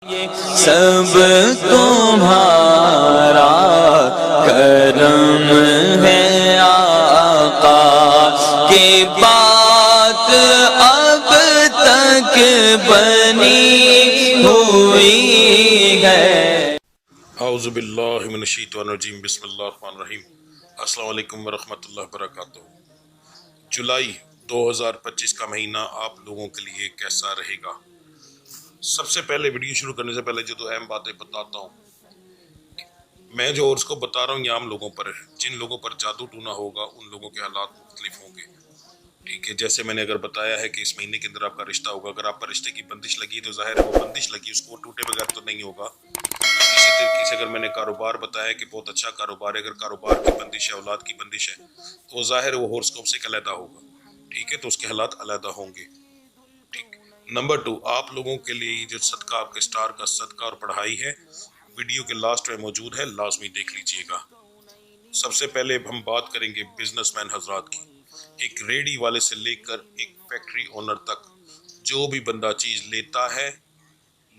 سب تمہارا کرم ہے آقا کی بات اب تک بنی ہوئی ہے۔ اعوذ باللہ من الشیطان الرجیم، بسم اللہ الرحمن الرحیم۔ السلام علیکم ورحمۃ اللہ وبرکاتہ۔ جولائی 2025 کا مہینہ آپ لوگوں کے لیے کیسا رہے گا؟ سب سے پہلے ویڈیو شروع کرنے سے پہلے جو دو اہم باتیں بتاتا ہوں۔ میں جو عورس کو بتا رہا ہوں یہ عام لوگوں پر ہے، جن لوگوں پر جادو ٹونا ہوگا ان لوگوں کے حالات مختلف ہوں گے، ٹھیک ہے۔ جیسے میں نے اگر بتایا ہے کہ اس مہینے کے اندر آپ کا رشتہ ہوگا، اگر آپ پر رشتے کی بندش لگی تو ظاہر ہے وہ بندش لگی، اس کو ٹوٹے بغیر تو نہیں ہوگا۔ اسی طریقے سے اگر میں نے کاروبار بتایا کہ بہت اچھا کاروبار ہے، اگر کاروبار کی بندش ہے، اولاد کی بندش ہے تو وہ ظاہر ہے وہ ہورسکوپ سے علیحدہ ہوگا، ٹھیک ہے، تو اس کے حالات علیحدہ ہوں گے، ٹھیک۔ نمبر 2، آپ لوگوں کے لیے جو صدقہ آپ کے سٹار کا صدقہ اور پڑھائی ہے ویڈیو کے لاسٹ میں موجود ہے، لازمی دیکھ لیجئے گا۔ سب سے پہلے ہم بات کریں گے بزنس مین حضرات کی۔ ایک ریڈی والے سے لے کر ایک فیکٹری اونر تک جو بھی بندہ چیز لیتا ہے،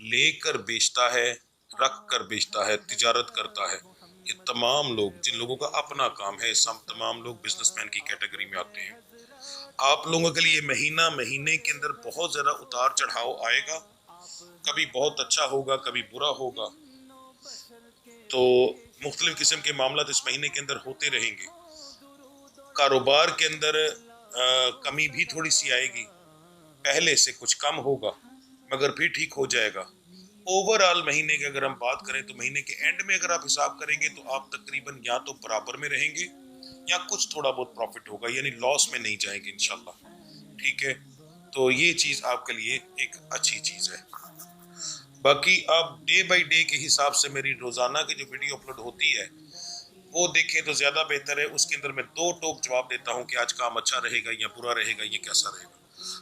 لے کر بیچتا ہے، رکھ کر بیچتا ہے، تجارت کرتا ہے، یہ تمام لوگ جن لوگوں کا اپنا کام ہے، سب تمام لوگ بزنس مین کی کیٹیگری میں آتے ہیں۔ آپ لوگوں کے لیے مہینے کے اندر بہت زیادہ اتار چڑھاؤ آئے گا، کبھی بہت اچھا ہوگا، کبھی برا ہوگا، تو مختلف قسم کے معاملات اس مہینے کے اندر ہوتے رہیں گے۔ کاروبار کے اندر کمی بھی تھوڑی سی آئے گی، پہلے سے کچھ کم ہوگا مگر پھر ٹھیک ہو جائے گا۔ اوورآل مہینے کی اگر ہم بات کریں تو مہینے کے اینڈ میں اگر آپ حساب کریں گے تو آپ تقریباً یا تو برابر میں رہیں گے یا کچھ تھوڑا بہت پروفٹ ہوگا، یعنی لاس میں نہیں جائیں گے انشاءاللہ، ٹھیک ہے۔ تو یہ چیز آپ کے لیے ایک اچھی چیز ہے۔ باقی آپ ڈے بائی ڈے کے حساب سے میری روزانہ کی جو ویڈیو اپلوڈ ہوتی ہے وہ دیکھیں تو زیادہ بہتر ہے۔ اس کے اندر میں 2 ٹوک جواب دیتا ہوں کہ آج کام اچھا رہے گا یا برا رہے گا، یہ کیسا رہے گا،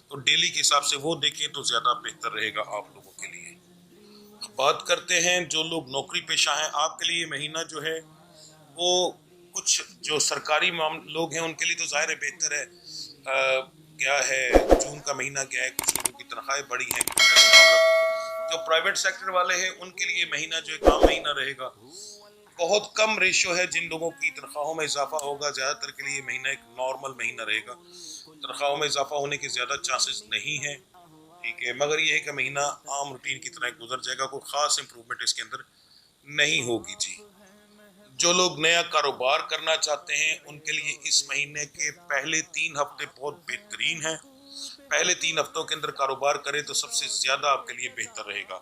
تو ڈیلی کے حساب سے وہ دیکھیں تو زیادہ بہتر رہے گا آپ لوگوں کے لیے۔ بات کرتے ہیں جو لوگ نوکری پیشہ ہیں، آپ کے لیے مہینہ جو ہے وہ کچھ جو سرکاری لوگ ہیں ان کے لیے تو ظاہر ہے بہتر ہے۔ کیا ہے جون کا مہینہ کیا ہے، کچھ لوگوں کی تنخواہیں بڑی ہیں، کچھ ایسے معاملات۔ جو پرائیویٹ سیکٹر والے ہیں ان کے لیے مہینہ جو ایک عام مہینہ رہے گا۔ بہت کم ریشو ہے جن لوگوں کی تنخواہوں میں اضافہ ہوگا، زیادہ تر کے لیے مہینہ ایک نارمل مہینہ رہے گا، تنخواہوں میں اضافہ ہونے کے زیادہ چانسز نہیں ہیں، ٹھیک ہے، مگر یہ ہے کہ مہینہ عام روٹین کی طرح گزر جائے گا، کوئی خاص امپروومنٹ اس کے اندر نہیں ہوگی جی۔ جو لوگ نیا کاروبار کرنا چاہتے ہیں ان کے لیے اس مہینے کے پہلے 3 ہفتے بہت بہترین ہیں۔ پہلے 3 ہفتوں کے اندر کاروبار کریں تو سب سے زیادہ آپ کے لیے بہتر رہے گا۔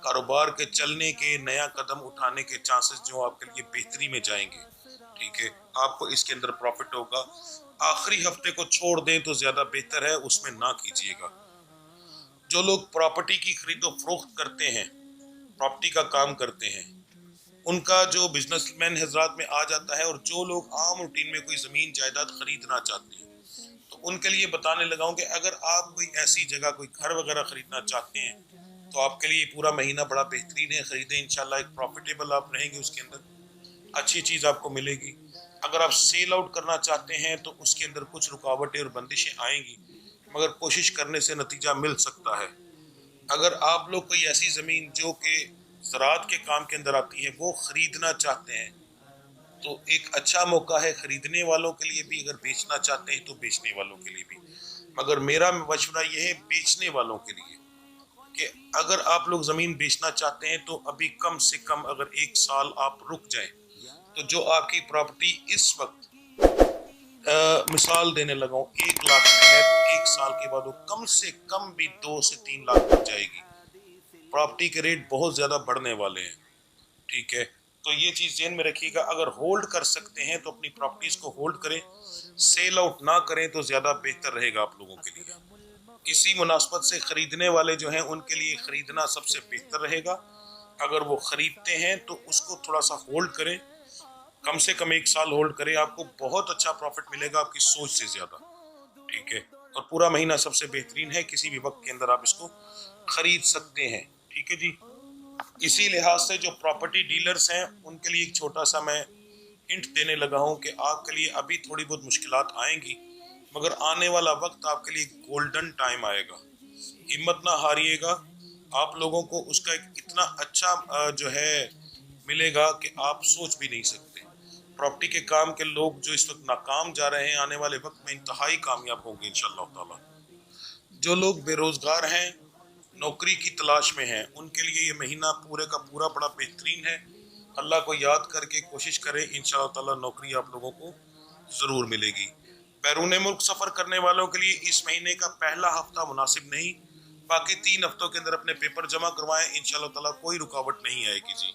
کاروبار کے چلنے کے، نیا قدم اٹھانے کے چانسز جو آپ کے لیے بہتری میں جائیں گے، ٹھیک ہے، آپ کو اس کے اندر پروفٹ ہوگا۔ آخری ہفتے کو چھوڑ دیں تو زیادہ بہتر ہے، اس میں نہ کیجیے گا۔ جو لوگ پراپرٹی کی خرید و فروخت کرتے ہیں، پراپرٹی کا کام کرتے ہیں، ان کا جو بزنس مین حضرات میں آ جاتا ہے، اور جو لوگ عام روٹین میں کوئی زمین جائیداد خریدنا چاہتے ہیں تو ان کے لیے بتانے لگا ہوں کہ اگر آپ کوئی ایسی جگہ کوئی گھر وغیرہ خریدنا چاہتے ہیں تو آپ کے لیے پورا مہینہ بڑا بہترین ہے، خریدیں، انشاءاللہ ایک پروفیٹیبل آپ رہیں گے، اس کے اندر اچھی چیز آپ کو ملے گی۔ اگر آپ سیل آؤٹ کرنا چاہتے ہیں تو اس کے اندر کچھ رکاوٹیں اور بندشیں آئیں گی مگر کوشش کرنے سے نتیجہ مل سکتا ہے۔ اگر آپ لوگ کوئی ایسی زمین جو کہ زراعت کے کام کے اندر آتی ہے وہ خریدنا چاہتے ہیں تو ایک اچھا موقع ہے خریدنے والوں کے لیے بھی، اگر بیچنا چاہتے ہیں تو بیچنے والوں کے لیے بھی، مگر میرا مشورہ یہ ہے بیچنے والوں کے لیے کہ اگر آپ لوگ زمین بیچنا چاہتے ہیں تو ابھی کم سے کم اگر 1 سال آپ رک جائیں تو جو آپ کی پراپرٹی اس وقت مثال دینے لگا ہوں 1 لاکھ ہے تو 1 سال کے بعد وہ کم سے کم بھی 2 سے 3 لاکھ بن جائے گی۔ پراپرٹی کے ریٹ بہت زیادہ بڑھنے والے ہیں، ٹھیک ہے، تو یہ چیز ذہن میں رکھیے گا۔ اگر ہولڈ کر سکتے ہیں تو اپنی پراپرٹیز کو ہولڈ کریں، سیل آؤٹ نہ کریں تو زیادہ بہتر رہے گا آپ لوگوں کے لیے۔ کسی مناسبت سے خریدنے والے جو ہیں ان کے لیے خریدنا سب سے بہتر رہے گا۔ اگر وہ خریدتے ہیں تو اس کو تھوڑا سا ہولڈ کریں، کم سے کم 1 سال ہولڈ کریں، آپ کو بہت اچھا پروفٹ ملے گا آپ کی سوچ سے زیادہ، ٹھیک ہے، اور پورا مہینہ سب سے بہترین ہے، کسی بھی وقت کے اندر آپ اس کو خرید سکتے ہیں، ٹھیک ہے جی۔ اسی لحاظ سے جو پراپرٹی ڈیلرز ہیں ان کے لیے ایک چھوٹا سا میں ہنٹ دینے لگا ہوں کہ آپ کے لیے ابھی تھوڑی بہت مشکلات آئیں گی مگر آنے والا وقت آپ کے لیے گولڈن ٹائم آئے گا۔ ہمت نہ ہاریے گا، آپ لوگوں کو اس کا ایک اتنا اچھا جو ہے ملے گا کہ آپ سوچ بھی نہیں سکتے. پراپرٹی کے کام کے لوگ جو اس وقت ناکام جا رہے ہیں آنے والے وقت میں انتہائی کامیاب ہوں گے انشاءاللہ تعالی. جو لوگ بے روزگار ہیں، نوکری کی تلاش میں ہیں، ان کے لیے یہ مہینہ پورے کا پورا بڑا بہترین ہے. اللہ کو یاد کر کے کوشش کریں، انشاءاللہ تعالی نوکری آپ لوگوں کو ضرور ملے گی. بیرون ملک سفر کرنے والوں کے لیے اس مہینے کا پہلا ہفتہ مناسب نہیں، باقی 3 ہفتوں کے اندر اپنے پیپر جمع کروائیں، انشاءاللہ تعالی کوئی رکاوٹ نہیں آئے گی. جی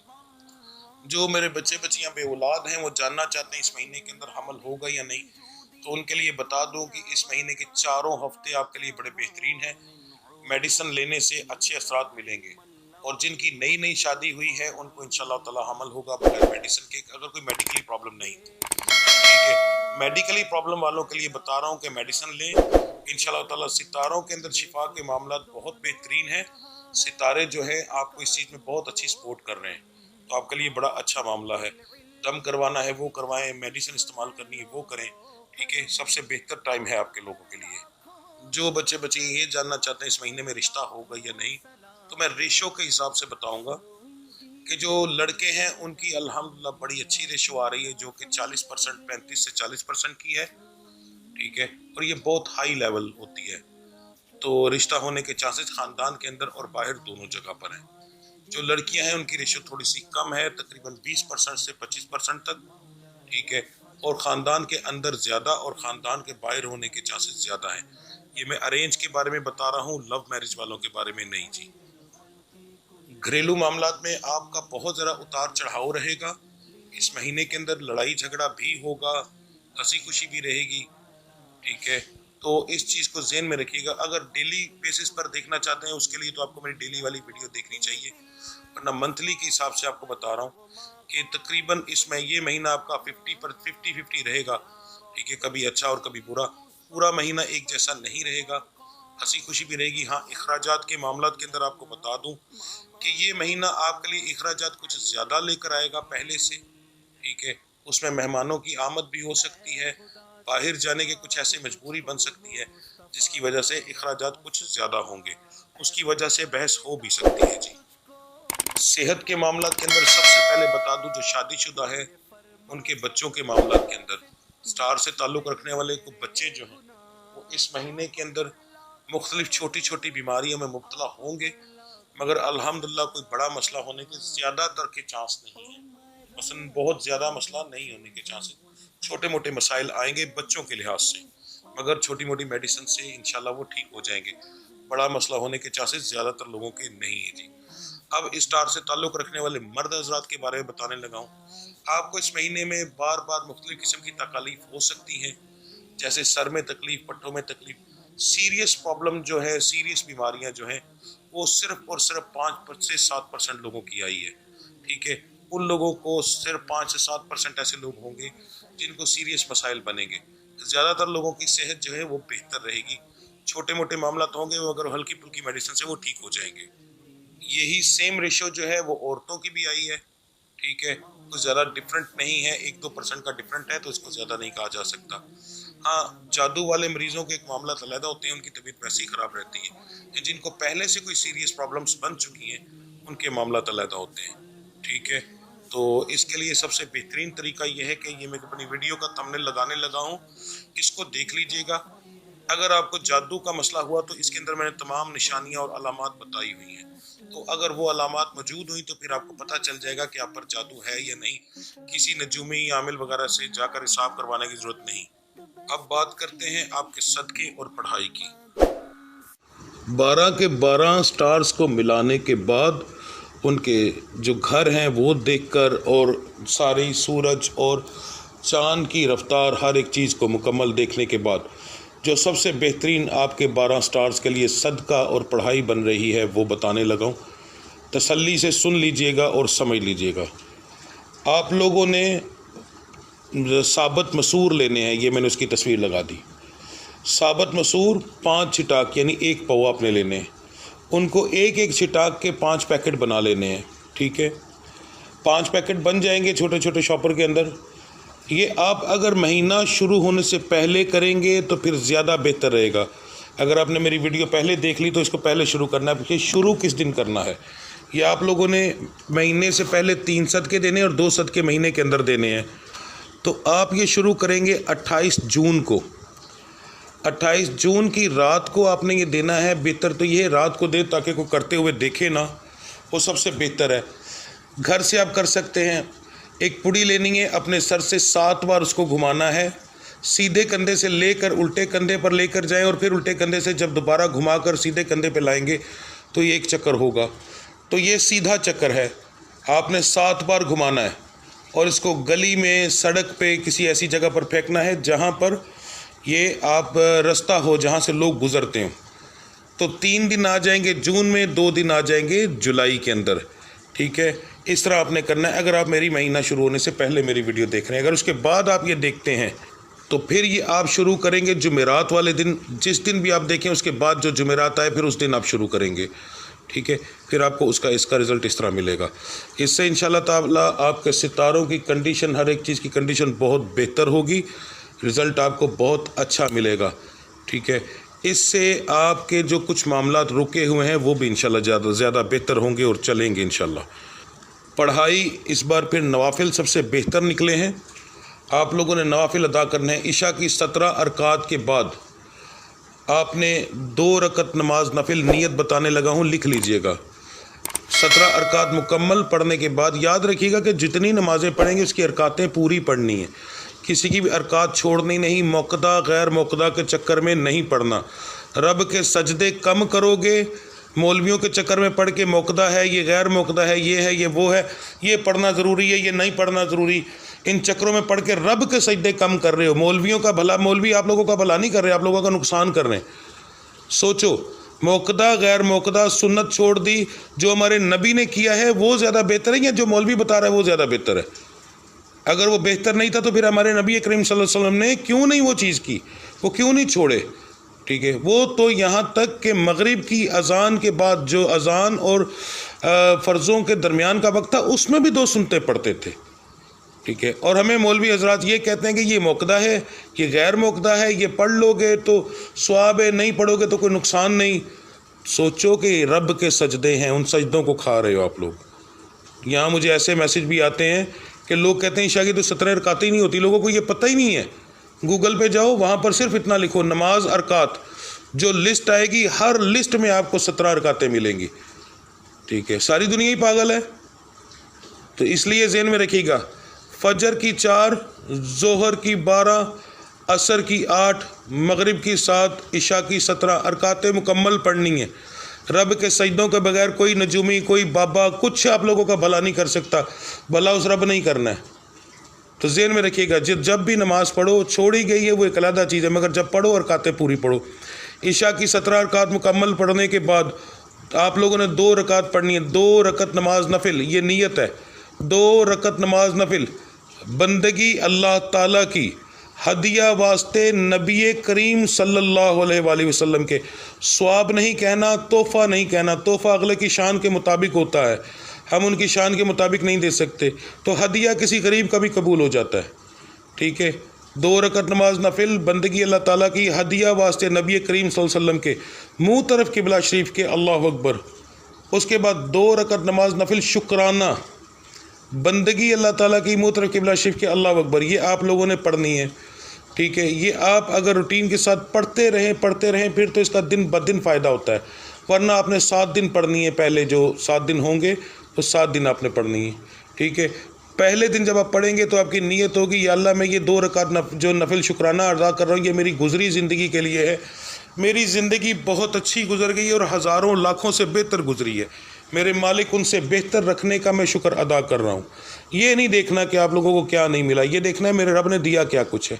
جو میرے بچے بچیاں بے اولاد ہیں وہ جاننا چاہتے ہیں اس مہینے کے اندر حمل ہوگا یا نہیں، تو ان کے لیے بتا دوں کہ اس مہینے کے 4 ہفتے آپ کے لیے بڑے بہترین ہیں. میڈیسن لینے سے اچھے اثرات ملیں گے، اور جن کی نئی شادی ہوئی ہے ان کو انشاءاللہ تعالی حمل ہوگا بغیر میڈیسن کے، اگر کوئی میڈیکلی پرابلم نہیں. ٹھیک ہے، میڈیکلی پرابلم والوں کے لیے بتا رہا ہوں کہ میڈیسن لیں انشاءاللہ تعالی. ستاروں کے اندر شفا کے معاملات بہت بہترین ہیں. ستارے جو ہے آپ کو اس چیز میں بہت اچھی سپورٹ کر رہے ہیں، تو آپ کے لیے بڑا اچھا معاملہ ہے. دم کروانا ہے وہ کروائیں، میڈیسن استعمال کرنی ہے وہ کریں. ٹھیک ہے، سب سے بہتر ٹائم ہے آپ کے لوگوں کے لیے. جو بچے یہ جاننا چاہتے ہیں اس مہینے میں رشتہ ہوگا یا نہیں، تو میں ریشو کے حساب سے بتاؤں گا کہ جو لڑکے ہیں ان کی الحمدللہ بڑی اچھی ریشو آ رہی ہے، جو کہ 40%، 35 سے 40% کی ہے. ٹھیک ہے، اور یہ بہت ہائی لیول ہوتی ہے. تو رشتہ ہونے کے چانسز خاندان کے اندر اور باہر دونوں جگہ پر ہیں. جو لڑکیاں ہیں ان کی ریشو تھوڑی سی کم ہے، تقریباً 20% سے 25% تک. ٹھیک ہے، اور خاندان کے اندر زیادہ اور خاندان کے باہر ہونے کے چانسز زیادہ ہیں. یہ میں ارینج کے بارے میں بتا رہا ہوں، لو میرج والوں کے بارے میں نہیں. جی گھریلو معاملات میں آپ کا بہت ذرا اتار چڑھاؤ رہے گا. اس مہینے کے اندر لڑائی جھگڑا بھی ہوگا، ہنسی خوشی بھی رہے گی. ٹھیک ہے، تو اس چیز کو ذہن میں رکھیے گا. اگر ڈیلی بیسس پر دیکھنا چاہتے ہیں اس کے لیے تو آپ کو میری ڈیلی والی ویڈیو دیکھنی چاہیے، ورنہ منتھلی کے حساب سے آپ کو بتا رہا ہوں کہ تقریباً اس میں یہ مہینہ آپ کا 50 رہے گا. ٹھیک ہے، کبھی اچھا اور کبھی برا. پورا مہینہ ایک جیسا نہیں رہے گا، ہنسی خوشی بھی رہے گی. ہاں اخراجات کے معاملات کے اندر آپ کو بتا دوں کہ یہ مہینہ آپ کے لیے اخراجات کچھ زیادہ لے کر آئے گا پہلے سے. ٹھیک ہے، اس میں مہمانوں کی آمد بھی ہو سکتی ہے، باہر جانے کے کچھ ایسے مجبوری بن سکتی ہے جس کی وجہ سے اخراجات کچھ زیادہ ہوں گے، اس کی وجہ سے بحث ہو بھی سکتی ہے. جی صحت کے معاملات کے اندر سب سے پہلے بتا دوں جو شادی شدہ ہے ان کے بچوں کے معاملات کے اندر سٹار سے تعلق رکھنے والے کو بچے جو ہیں وہ اس مہینے کے اندر مختلف چھوٹی چھوٹی بیماریوں میں مبتلا ہوں گے، مگر الحمدللہ کوئی بڑا مسئلہ ہونے کے زیادہ تر کے چانس نہیں ہیں. مثلا بہت زیادہ مسئلہ نہیں ہونے کے چانس ہیں. چھوٹے موٹے مسائل آئیں گے بچوں کے لحاظ سے، مگر چھوٹی موٹی میڈیسن سے انشاءاللہ وہ ٹھیک ہو جائیں گے. بڑا مسئلہ ہونے کے چانسز زیادہ تر لوگوں کے نہیں ہیں. جی اب اسٹار سے تعلق رکھنے والے مرد حضرات کے بارے میں بتانے لگا ہوں. آپ کو اس مہینے میں بار بار مختلف قسم کی تکالیف ہو سکتی ہیں، جیسے سر میں تکلیف، پٹھوں میں تکلیف. سیریس پرابلم جو ہے، سیریس بیماریاں جو ہیں وہ صرف اور صرف 5 سے 7% لوگوں کی آئی ہے. ٹھیک ہے، ان لوگوں کو صرف 5 سے 7% ایسے لوگ ہوں گے جن کو سیریس مسائل بنیں گے. زیادہ تر لوگوں کی صحت جو ہے وہ بہتر رہے گی. چھوٹے موٹے معاملات ہوں گے وہ اگر ہلکی پھلکی میڈیسن سے وہ ٹھیک ہو جائیں گے. یہی سیم ریشو جو ہے وہ عورتوں کی بھی آئی ہے. ٹھیک ہے، کوئی زیادہ ڈفرنٹ نہیں ہے، 1-2% کا ڈفرنٹ ہے تو اس کو زیادہ نہیں کہا جا سکتا. ہاں جادو والے مریضوں کے ایک معاملات علیحدہ ہوتے ہیں، ان کی طبیعت ویسے ہی خراب رہتی ہے. جن کو پہلے سے کوئی سیریس پرابلمز بن چکی ہیں ان کے معاملات علیحدہ ہوتے ہیں. ٹھیک ہے، تو اس کے لیے سب سے بہترین طریقہ یہ ہے کہ یہ میں اپنی ویڈیو کا تھمبنیل لگانے لگا ہوں، اس کو دیکھ لیجئے گا. اگر آپ کو جادو کا مسئلہ ہوا تو اس کے اندر میں نے تمام نشانیاں اور علامات بتائی ہوئی ہیں، تو اگر وہ علامات موجود ہوئی تو پھر آپ کو پتہ چل جائے گا کہ آپ پر جادو ہے یا نہیں. کسی نجومی عامل وغیرہ سے جا کر حساب کروانے کی ضرورت نہیں. اب بات کرتے ہیں آپ کے صدقے اور پڑھائی کی. 12 کے 12 سٹارز کو ملانے کے بعد ان کے جو گھر ہیں وہ دیکھ کر اور ساری سورج اور چاند کی رفتار ہر ایک چیز کو مکمل دیکھنے کے بعد جو سب سے بہترین آپ کے 12 سٹارز کے لیے صدقہ اور پڑھائی بن رہی ہے وہ بتانے لگا ہوں. تسلی سے سن لیجئے گا اور سمجھ لیجئے گا. آپ لوگوں نے ثابت مسور لینے ہیں، یہ میں نے اس کی تصویر لگا دی. ثابت مسور 5 چھٹاک یعنی 1 پوا اپنے لینے ہیں. ان کو ایک چھٹاک کے 5 پیکٹ بنا لینے ہیں. ٹھیک ہے، 5 پیکٹ بن جائیں گے چھوٹے چھوٹے شاپر کے اندر. یہ آپ اگر مہینہ شروع ہونے سے پہلے کریں گے تو پھر زیادہ بہتر رہے گا، اگر آپ نے میری ویڈیو پہلے دیکھ لی تو اس کو پہلے شروع کرنا ہے، کہ شروع کس دن کرنا ہے۔ یہ آپ لوگوں نے مہینے سے پہلے 3 صدقے دینے اور 2 صدقے مہینے کے اندر دینے ہیں۔ تو آپ یہ شروع کریں گے 28 جون کو۔ 28 جون کی رات کو آپ نے یہ دینا ہے۔ بہتر تو یہ رات کو دے تاکہ کوئی کرتے ہوئے دیکھے نہ، وہ سب سے بہتر ہے۔ گھر سے آپ کر سکتے ہیں، ایک پڑی لینی ہے، اپنے سر سے 7 بار اس کو گھمانا ہے، سیدھے کندھے سے لے کر الٹے کندھے پر لے کر جائیں، اور پھر الٹے کندھے سے جب دوبارہ گھما کر سیدھے کندھے پہ لائیں گے تو یہ ایک چکر ہوگا۔ تو یہ سیدھا چکر ہے، آپ نے 7 بار گھمانا ہے، اور اس کو گلی میں، سڑک پہ، کسی ایسی جگہ پر پھینکنا ہے جہاں پر یہ آپ رستہ ہو، جہاں سے لوگ گزرتے ہوں۔ تو 3 دن آ جائیں گے جون میں، 2 دن آ جائیں گے جولائی کے اندر، ٹھیک ہے۔ اس طرح آپ نے کرنا ہے اگر آپ میری مہینہ شروع ہونے سے پہلے میری ویڈیو دیکھ رہے ہیں۔ اگر اس کے بعد آپ یہ دیکھتے ہیں تو پھر یہ آپ شروع کریں گے جمعرات والے دن، جس دن بھی آپ دیکھیں اس کے بعد جو جمعرات آئے پھر اس دن آپ شروع کریں گے، ٹھیک ہے۔ پھر آپ کو اس کا رزلٹ اس طرح ملے گا۔ اس سے انشاءاللہ تعالیٰ آپ کے ستاروں کی کنڈیشن، ہر ایک چیز کی کنڈیشن بہت بہتر ہوگی، رزلٹ آپ کو بہت اچھا ملے گا، ٹھیک ہے۔ اس سے آپ کے جو کچھ معاملات رکے ہوئے ہیں وہ بھی انشاءاللہ زیادہ بہتر ہوں گے اور چلیں گے انشاءاللہ۔ پڑھائی اس بار پھر نوافل سب سے بہتر نکلے ہیں۔ آپ لوگوں نے نوافل ادا کرنے ہیں۔ عشاء کی 17 رکعات کے بعد آپ نے 2 رکعت نماز نفل، نیت بتانے لگا ہوں، لکھ لیجئے گا۔ 17 رکعات مکمل پڑھنے کے بعد یاد رکھیے گا کہ جتنی نمازیں پڑھیں گے اس کی رکعتیں پوری پڑھنی ہیں، کسی کی بھی رکعت چھوڑنی نہیں، موقدہ غیر موقدہ کے چکر میں نہیں پڑھنا۔ رب کے سجدے کم کرو گے، مولویوں کے چکر میں پڑھ کے موقدہ ہے، یہ غیر موقدہ ہے، یہ ہے، یہ وہ ہے، یہ پڑھنا ضروری ہے، یہ نہیں پڑھنا ضروری، ان چکروں میں پڑھ کے رب کے سجدے کم کر رہے ہو۔ مولویوں کا بھلا، مولوی آپ لوگوں کا بھلا نہیں کر رہے، آپ لوگوں کا نقصان کر رہے ہیں۔ سوچو، موقدہ غیر موقدہ سنت چھوڑ دی، جو ہمارے نبی نے کیا ہے وہ زیادہ بہتر ہے یا جو مولوی بتا رہا ہے وہ زیادہ بہتر ہے؟ اگر وہ بہتر نہیں تھا تو پھر ہمارے نبی کریم صلی اللہ علیہ وسلم نے کیوں نہیں وہ چیز کی، وہ کیوں نہیں چھوڑے، ٹھیک ہے۔ وہ تو یہاں تک کہ مغرب کی اذان کے بعد جو اذان اور فرضوں کے درمیان کا وقت تھا اس میں بھی 2 سنتیں پڑھتے تھے، ٹھیک ہے۔ اور ہمیں مولوی حضرات یہ کہتے ہیں کہ یہ موقدہ ہے، یہ غیر موقدہ ہے، یہ پڑھ لو گے تو ثواب ہے، نہیں پڑھو گے تو کوئی نقصان نہیں۔ سوچو کہ رب کے سجدے ہیں، ان سجدوں کو کھا رہے ہو آپ لوگ۔ یہاں مجھے ایسے میسج بھی آتے ہیں کہ لوگ کہتے ہیں عشاء کی تو 17 رکعتیں نہیں ہوتی، لوگوں کو یہ پتہ ہی نہیں ہے۔ گوگل پہ جاؤ، وہاں پر صرف اتنا لکھو نماز رکعت، جو لسٹ آئے گی ہر لسٹ میں آپ کو 17 رکعتیں ملیں گی، ٹھیک ہے۔ ساری دنیا ہی پاگل ہے، تو اس لیے ذہن میں رکھیے گا، فجر کی 4، ظہر کی 12، عصر کی 8، مغرب کی 7، عشاء کی 17 رکعتیں مکمل پڑھنی ہیں۔ رب کے سجدوں کے بغیر کوئی نجومی، کوئی بابا کچھ آپ لوگوں کا بھلا نہیں کر سکتا، بھلا اس رب نہیں کرنا ہے۔ تو ذہن میں رکھیے گا، جب بھی نماز پڑھو، چھوڑی گئی ہے وہ ایک علیحدہ چیز ہے، مگر جب پڑھو رکعتیں پوری پڑھو۔ عشاء کی 17 رکعات مکمل پڑھنے کے بعد آپ لوگوں نے 2 رکعت پڑھنی ہے، 2 رکعت نماز نفل، یہ نیت ہے، 2 رکعت نماز نفل بندگی اللہ تعالیٰ کی، ہدیہ واسطے نبی کریم صلی اللہ علیہ وآلہ وسلم کے۔ ثواب نہیں کہنا، تحفہ نہیں کہنا، تحفہ اگلے کی شان کے مطابق ہوتا ہے، ہم ان کی شان کے مطابق نہیں دے سکتے، تو ہدیہ کسی غریب کا بھی قبول ہو جاتا ہے، ٹھیک ہے۔ 2 رکعت نماز نفل بندگی اللہ تعالیٰ کی، ہدیہ واسطے نبی کریم صلی اللہ علیہ وسلم کے، منہ طرف قبلہ شریف کے، اللہ اکبر۔ اس کے بعد 2 رکعت نماز نفل شکرانہ بندگی اللہ تعالیٰ کی، منہ طرف قبلہ شریف کے، اللہ اکبر، یہ آپ لوگوں نے پڑھنی ہے، ٹھیک ہے۔ یہ آپ اگر روٹین کے ساتھ پڑھتے رہیں پھر تو اس کا دن بدن فائدہ ہوتا ہے، ورنہ آپ نے 7 دن پڑھنی ہے، پہلے جو 7 دن ہوں گے تو 7 دن آپ نے پڑھنی ہے، ٹھیک ہے۔ پہلے دن جب آپ پڑھیں گے تو آپ کی نیت ہوگی، یا اللہ میں یہ 2 رکعت جو نفل شکرانہ ادا کر رہا ہوں یہ میری گزری زندگی کے لیے ہے، میری زندگی بہت اچھی گزر گئی اور ہزاروں لاکھوں سے بہتر گزری ہے، میرے مالک ان سے بہتر رکھنے کا میں شکر ادا کر رہا ہوں۔ یہ نہیں دیکھنا کہ آپ لوگوں کو کیا نہیں ملا، یہ دیکھنا ہے میرے رب نے دیا کیا کچھ ہے۔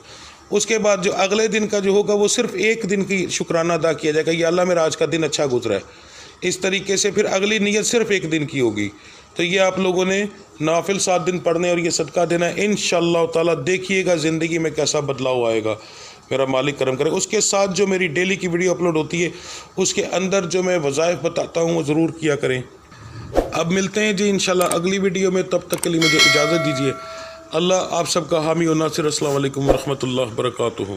اس کے بعد جو اگلے دن کا جو ہوگا وہ صرف 1 دن کی شکرانہ ادا کیا جائے گا، یا اللہ میرا آج کا دن اچھا گزرا ہے، اس طریقے سے پھر اگلی نیت صرف 1 دن کی ہوگی۔ تو یہ آپ لوگوں نے نوافل 7 دن پڑھنے اور یہ صدقہ دینا ہے، انشاءاللہ تعالیٰ دیکھیے گا زندگی میں کیسا بدلاؤ آئے گا، میرا مالک کرم کرے۔ اس کے ساتھ جو میری ڈیلی کی ویڈیو اپلوڈ ہوتی ہے اس کے اندر جو میں وظائف بتاتا ہوں وہ ضرور کیا کریں۔ اب ملتے ہیں جی انشاءاللہ اگلی ویڈیو میں، تب تک کے لیے مجھے اجازت دیجیے۔ اللہ آپ سب کا حامی و ناصر۔ السلام علیکم ورحمۃ اللہ وبرکاتہ۔